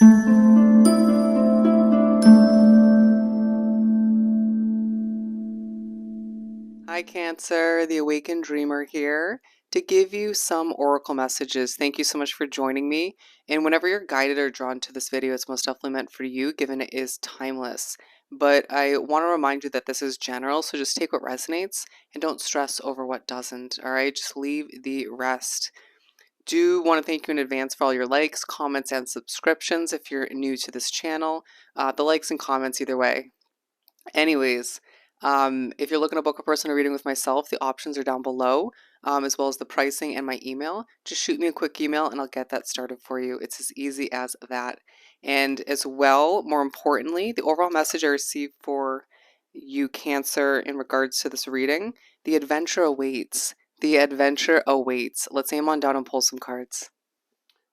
Hi Cancer, the Awakened Dreamer here to give you some oracle messages. Thank you so much for joining me. And whenever you're guided or drawn to this video, it's most definitely meant for you, given it is timeless. But I want to remind you that this is general, so just take what resonates and don't stress over what doesn't, all right? Just leave the rest. Do want to thank you in advance for all your likes, comments, and subscriptions if you're new to this channel. The likes and comments either way. Anyways, if you're looking to book a personal reading with myself, the options are down below, as well as the pricing and my email. Just shoot me a quick email and I'll get that started for you. It's as easy as that. And as well, more importantly, the overall message I received for you, Cancer, in regards to this reading, the adventure awaits. The adventure awaits. Let's aim on down and pull some cards.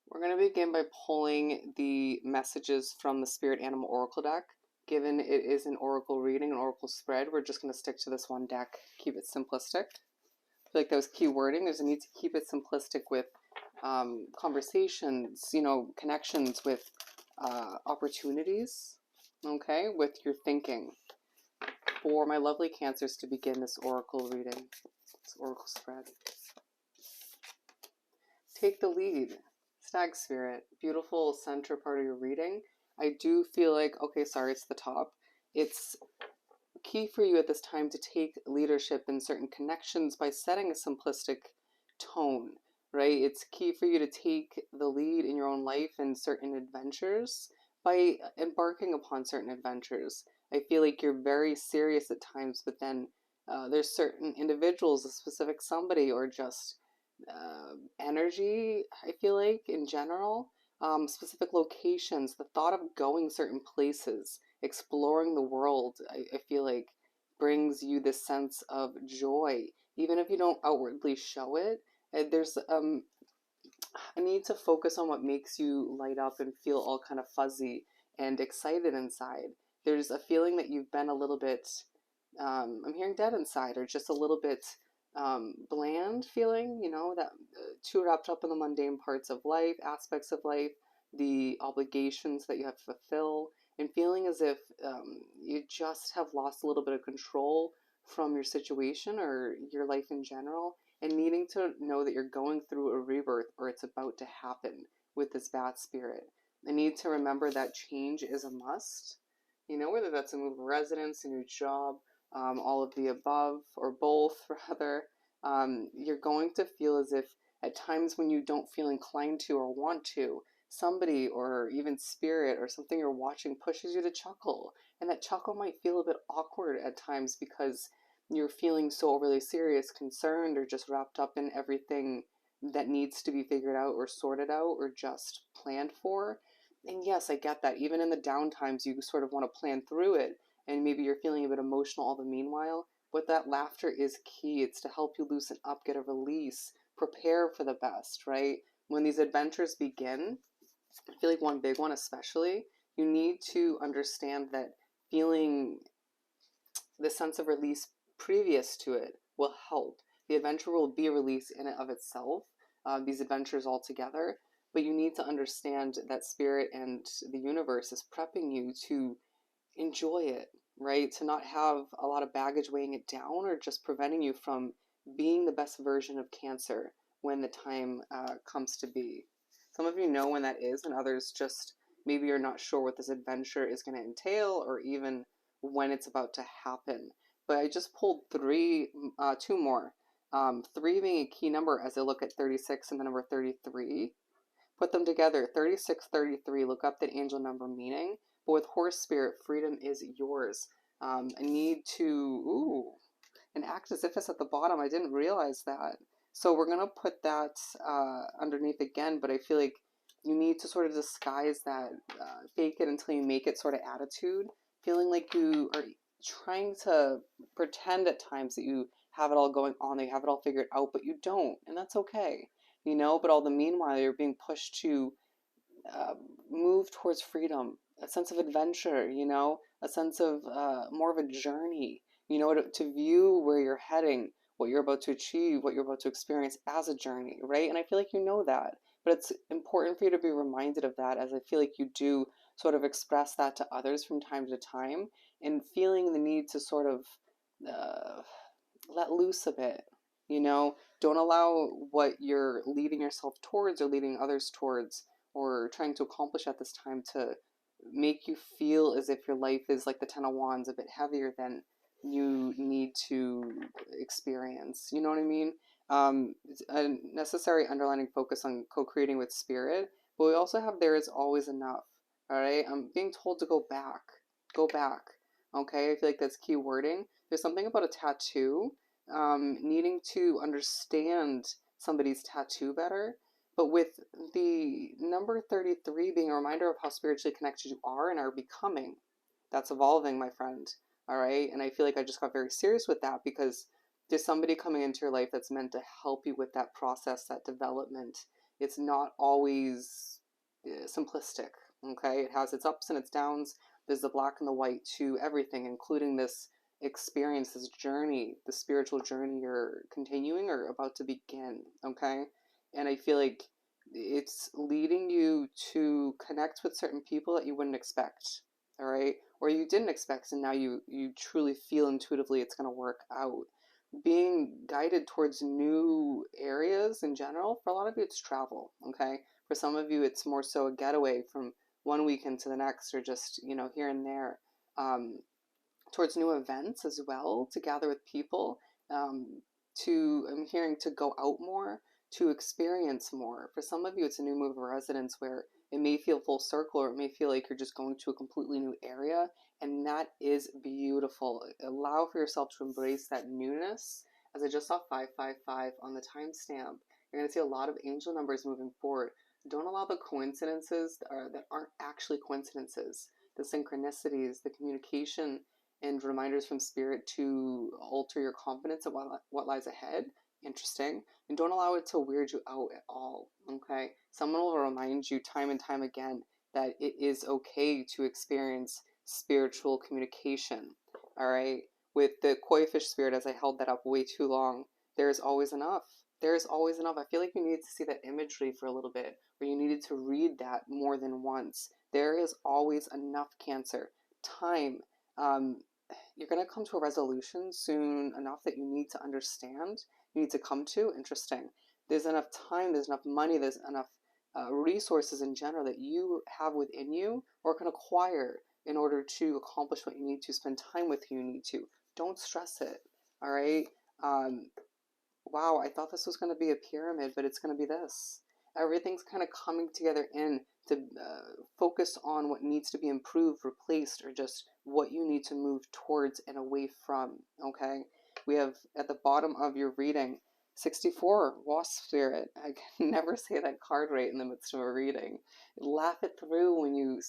We're going to begin by pulling the messages from the Spirit Animal Oracle deck. Given it is an oracle reading, an oracle spread, we're just going to stick to this one deck, keep it simplistic. I feel like that was key wording. There's a need to keep it simplistic with conversations, connections with opportunities, okay, with your thinking. For my lovely Cancers to begin this oracle reading, this oracle spread. Take the lead. Stag Spirit, beautiful center part of your reading. I do feel like, okay, sorry, it's the top. It's key for you at this time to take leadership in certain connections by setting a simplistic tone, right? It's key for you to take the lead in your own life and certain adventures by embarking upon certain adventures. I feel like you're very serious at times, but then there's certain individuals, a specific somebody, or just energy, I feel like, in general, specific locations, the thought of going certain places, exploring the world, I feel like brings you this sense of joy. Even if you don't outwardly show it, there's a need to focus on what makes you light up and feel all kind of fuzzy and excited inside. There's a feeling that you've been a little bit, I'm hearing dead inside, or just a little bit bland feeling, that too wrapped up in the mundane parts of life, aspects of life, the obligations that you have to fulfill, and feeling as if you just have lost a little bit of control from your situation or your life in general, and needing to know that you're going through a rebirth or it's about to happen with this bat spirit. I need to remember that change is a must, whether that's a move of residence, a new job, all of the above, or both, rather. You're going to feel as if at times when you don't feel inclined to or want to, somebody or even spirit or something you're watching pushes you to chuckle. And that chuckle might feel a bit awkward at times because you're feeling so overly serious, concerned, or just wrapped up in everything that needs to be figured out or sorted out or just planned for. And yes, I get that. Even in the down times, you sort of want to plan through it, and maybe you're feeling a bit emotional all the meanwhile. But that laughter is key. It's to help you loosen up, get a release, prepare for the best, right? When these adventures begin, I feel like one big one especially, you need to understand that feeling the sense of release previous to it will help. The adventure will be a release in and of itself, these adventures all together, but you need to understand that spirit and the universe is prepping you to enjoy it, right? To not have a lot of baggage weighing it down or just preventing you from being the best version of Cancer when the time comes to be. Some of you know when that is, and others just maybe you're not sure what this adventure is going to entail or even when it's about to happen. But I just pulled two more. Three being a key number as I look at 36 and the number 33. Put them together, 36, 33, look up that angel number meaning. But with horse spirit, freedom is yours. I need to, and act as if it's at the bottom. I didn't realize that. So we're going to put that underneath again, but I feel like you need to sort of disguise that fake it until you make it sort of attitude. Feeling like you are trying to pretend at times that you have it all going on, that you have it all figured out, but you don't. And that's okay, but all the meanwhile, you're being pushed to uh, move towards freedom, a sense of adventure, a sense of more of a journey, to view where you're heading, what you're about to achieve, what you're about to experience as a journey, right? And I feel like you know that, But it's important for you to be reminded of that, as I feel like you do sort of express that to others from time to time, and feeling the need to sort of uh, let loose a bit. Don't allow what you're leading yourself towards or leading others towards or trying to accomplish at this time to make you feel as if your life is like the Ten of Wands, a bit heavier than you need to experience. You know what I mean? It's a necessary underlining focus on co-creating with spirit, but we also have there is always enough. All right, I'm being told to go back. Okay, I feel like that's key wording. There's something about a tattoo, needing to understand somebody's tattoo better, but with the number 33 being a reminder of how spiritually connected you are and are becoming, that's evolving, my friend. All right. And I feel like I just got very serious with that because there's somebody coming into your life that's meant to help you with that process, that development. It's not always simplistic. Okay. It has its ups and its downs. There's the black and the white to everything, including this experience, this journey, the spiritual journey you're continuing or about to begin. Okay. And I feel like it's leading you to connect with certain people that you wouldn't expect. All right. Or you didn't expect, and now you truly feel intuitively it's going to work out. Being guided towards new areas in general, for a lot of you it's travel. Okay. For some of you it's more so a getaway from one weekend to the next, or just here and there. um, Towards new events as well, to gather with people, um, I'm hearing, to go out more, to experience more. For some of you, it's a new move of residence where it may feel full circle, or it may feel like you're just going to a completely new area, and that is beautiful. Allow for yourself to embrace that newness. As I just saw 555 on the timestamp, you're going to see a lot of angel numbers moving forward. Don't allow the coincidences that aren't actually coincidences, the synchronicities, the communication, and reminders from spirit to alter your confidence of what lies ahead. Interesting. And don't allow it to weird you out at all. Okay. Someone will remind you time and time again that it is okay to experience spiritual communication. All right. With the koi fish spirit, as I held that up way too long, there's always enough. There's always enough. I feel like you needed to see that imagery for a little bit, or you needed to read that more than once. There is always enough, Cancer. Time. um, you're going to come to a resolution soon enough that you need to understand, you need to come to. Interesting. There's enough time, there's enough money, there's enough resources in general that you have within you or can acquire in order to accomplish what you need to, spend time with who you need to. Don't stress it. All right. Um, wow, I thought this was going to be a pyramid, but it's going to be this. Everything's kind of coming together in to focus on what needs to be improved, replaced, or just what you need to move towards and away from. Okay, we have at the bottom of your reading 64, Wasp Spirit. I can never say that card right in the midst of a reading. Laugh it through when you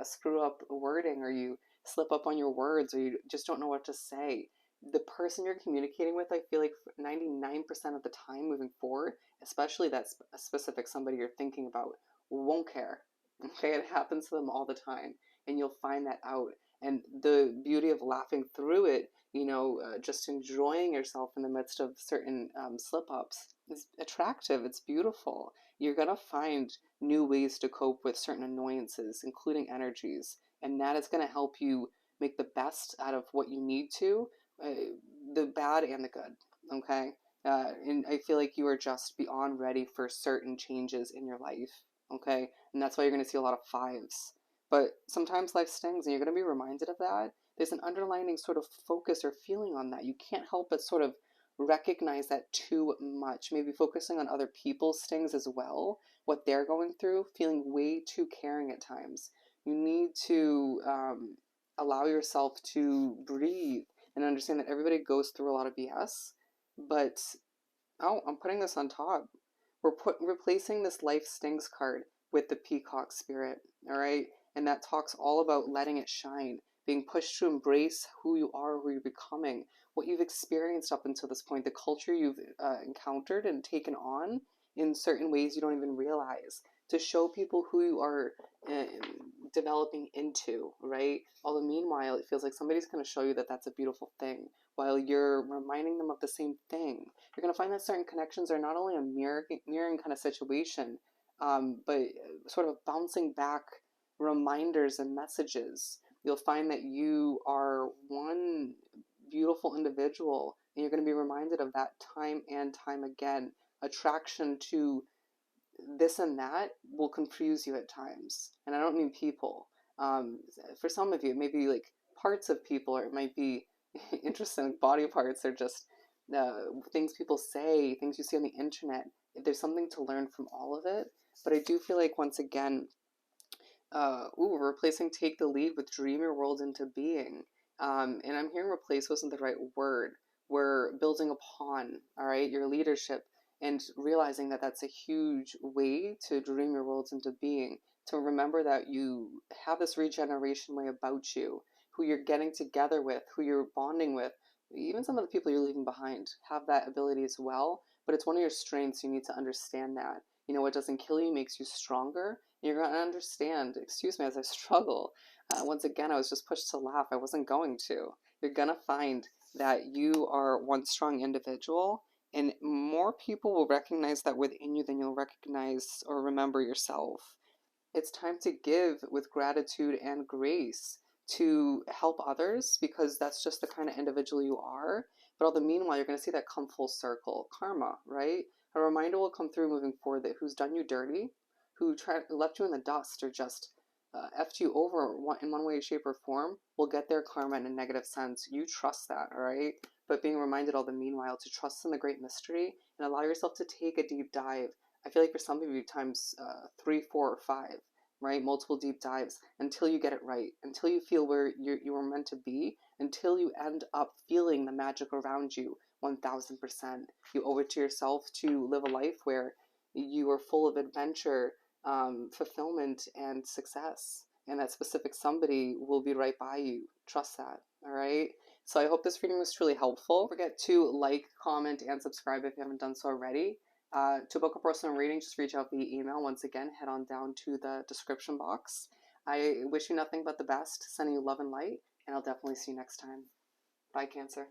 screw up wording, or you slip up on your words, or you just don't know what to say. The person you're communicating with, I feel like 99% of the time moving forward, especially that a specific somebody you're thinking about, won't care. Okay, it happens to them all the time, and you'll find that out. And the beauty of laughing through it, just enjoying yourself in the midst of certain slip ups, is attractive. It's beautiful. You're gonna find new ways to cope with certain annoyances, including energies, and that is gonna help you make the best out of what you need to, uh, the bad and the good. Okay. And I feel like you are just beyond ready for certain changes in your life. Okay. And that's why you're going to see a lot of fives. But sometimes life stings, and you're going to be reminded of that. There's an underlining sort of focus or feeling on that. You can't help but sort of recognize that too much. Maybe focusing on other people's stings as well, what they're going through, feeling way too caring at times. You need to allow yourself to breathe and understand that everybody goes through a lot of BS. But oh, I'm putting this on top. Replacing this life stings card with the peacock spirit. All right, and that talks all about letting it shine, being pushed to embrace who you are, who you're becoming, what you've experienced up until this point, the culture you've encountered and taken on in certain ways you don't even realize. To show people who you are uh, developing into, right? Although meanwhile, it feels like somebody's going to show you that that's a beautiful thing, while you're reminding them of the same thing. You're going to find that certain connections are not only a mirroring kind of situation, but sort of bouncing back reminders and messages. You'll find that you are one beautiful individual, and you're going to be reminded of that time and time again. Attraction to this and that will confuse you at times. And I don't mean people. Um, for some of you, it may be like parts of people, or it might be interesting body parts, or just things people say, things you see on the internet. There's something to learn from all of it. But I do feel like, once again, replacing take the lead with dream your world into being. And I'm hearing replace wasn't the right word. We're building upon, all right, your leadership, and realizing that that's a huge way to dream your worlds into being, to remember that you have this regeneration way about you, who you're getting together with, who you're bonding with, even some of the people you're leaving behind have that ability as well. But it's one of your strengths. You need to understand that. You know, what doesn't kill you makes you stronger. You're going to understand, excuse me, as I struggle. Once again, I was just pushed to laugh. I wasn't going to. You're going to find that you are one strong individual, and more people will recognize that within you than you'll recognize or remember yourself. It's time to give with gratitude and grace, to help others, because that's just the kind of individual you are. But all the meanwhile, you're going to see that come full circle. Karma, right? A reminder will come through moving forward that who's done you dirty, who left you in the dust, or just effed you over in one way, shape, or form, will get their karma in a negative sense. You trust that, all right? But being reminded all the meanwhile to trust in the great mystery and allow yourself to take a deep dive. I feel like for some of you, times 3, 4, or 5, right? Multiple deep dives until you get it right, until you feel where you were meant to be, until you end up feeling the magic around you 1000%. You owe it to yourself to live a life where you are full of adventure, fulfillment, and success. And that specific somebody will be right by you. Trust that. All right. So I hope this reading was truly helpful. Don't forget to like, comment, and subscribe if you haven't done so already. To book a personal reading, just reach out via email. Once again, head on down to the description box. I wish you nothing but the best, sending you love and light, and I'll definitely see you next time. Bye, Cancer.